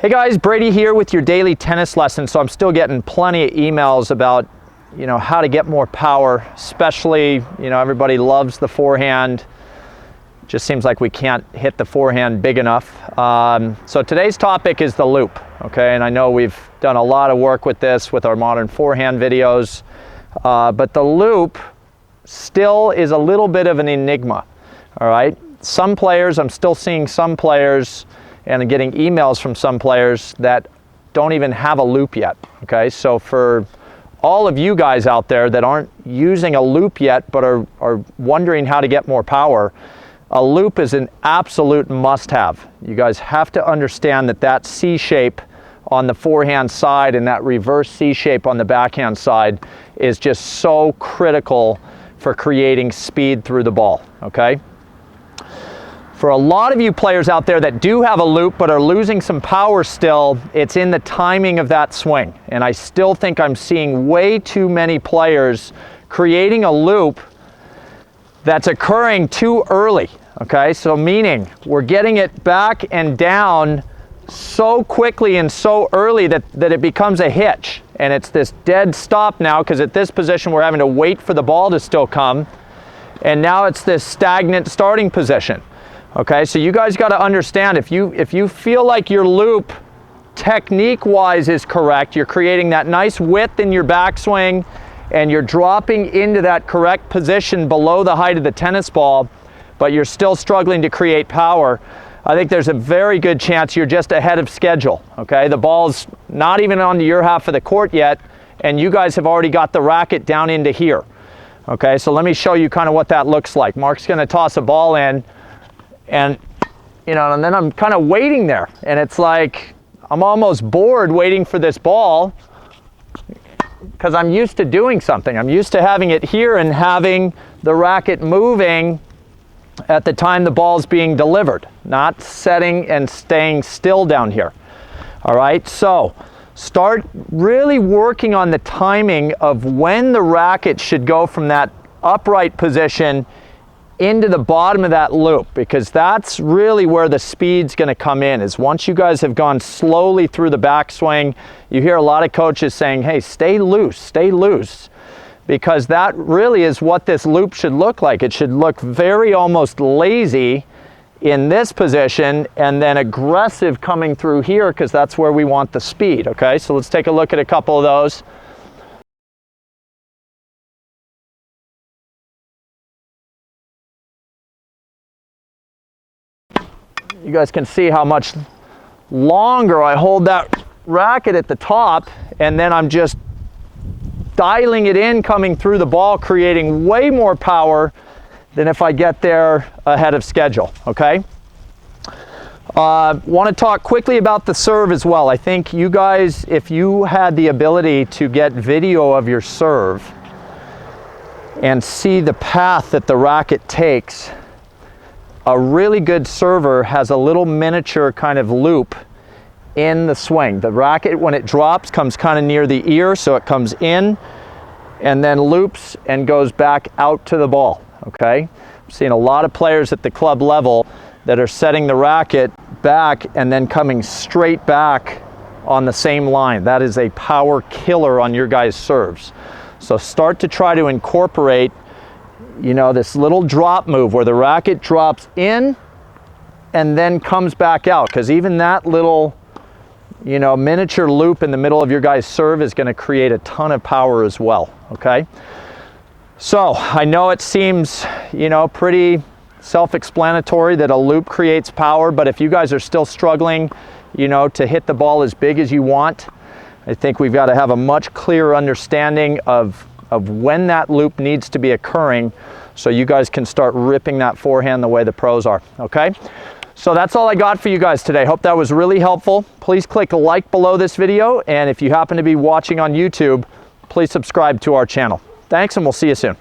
Hey guys, Brady here with your daily tennis lesson. So I'm still getting plenty of emails about, how to get more power, especially, everybody loves the forehand. Just seems like we can't hit the forehand big enough. So today's topic is the loop, okay? And I know we've done a lot of work with this with our modern forehand videos, but the loop still is a little bit of an enigma, all right? Some players, I'm still seeing some players and getting emails from some players that don't even have a loop yet, okay? So for all of you guys out there that aren't using a loop yet but are wondering how to get more power, a loop is an absolute must-have. You guys have to understand that C shape on the forehand side and that reverse C shape on the backhand side is just so critical for creating speed through the ball, okay? For a lot of you players out there that do have a loop but are losing some power still, it's in the timing of that swing. And I still think I'm seeing way too many players creating a loop that's occurring too early, okay? So meaning we're getting it back and down so quickly and so early that it becomes a hitch. And it's this dead stop now because at this position we're having to wait for the ball to still come. And now it's this stagnant starting position. Okay, so you guys got to understand, if you feel like your loop technique-wise is correct, you're creating that nice width in your backswing, and you're dropping into that correct position below the height of the tennis ball, but you're still struggling to create power, I think there's a very good chance you're just ahead of schedule. Okay, the ball's not even on your half of the court yet, and you guys have already got the racket down into here. Okay, so let me show you kind of what that looks like. Mark's going to toss a ball in. And then I'm kind of waiting there, and it's like I'm almost bored waiting for this ball because I'm used to doing something. I'm used to having it here and having the racket moving at the time the ball's being delivered, not setting and staying still down here. All right, so start really working on the timing of when the racket should go from that upright position into the bottom of that loop, because that's really where the speed's going to come in. Is once you guys have gone slowly through the backswing, you hear a lot of coaches saying, hey, stay loose, because that really is what this loop should look like. It should look very almost lazy in this position and then aggressive coming through here, because that's where we want the speed. Okay, so let's take a look at a couple of those. You guys can see how much longer I hold that racket at the top, and then I'm just dialing it in coming through the ball, creating way more power than if I get there ahead of schedule, okay? Want to talk quickly about the serve as well. I think you guys, if you had the ability to get video of your serve and see the path that the racket takes, a really good server has a little miniature kind of loop in the swing. The racket, when it drops, comes kind of near the ear, so it comes in and then loops and goes back out to the ball, okay? I'm seeing a lot of players at the club level that are setting the racket back and then coming straight back on the same line. That is a power killer on your guys' serves. So start to try to incorporate this little drop move where the racket drops in and then comes back out, because even that little, miniature loop in the middle of your guys' serve is going to create a ton of power as well, okay? So I know it seems, pretty self-explanatory that a loop creates power, but if you guys are still struggling, to hit the ball as big as you want, I think we've got to have a much clearer understanding of when that loop needs to be occurring so you guys can start ripping that forehand the way the pros are, okay? So that's all I got for you guys today. Hope that was really helpful. Please click like below this video, and if you happen to be watching on YouTube, please subscribe to our channel. Thanks, and we'll see you soon.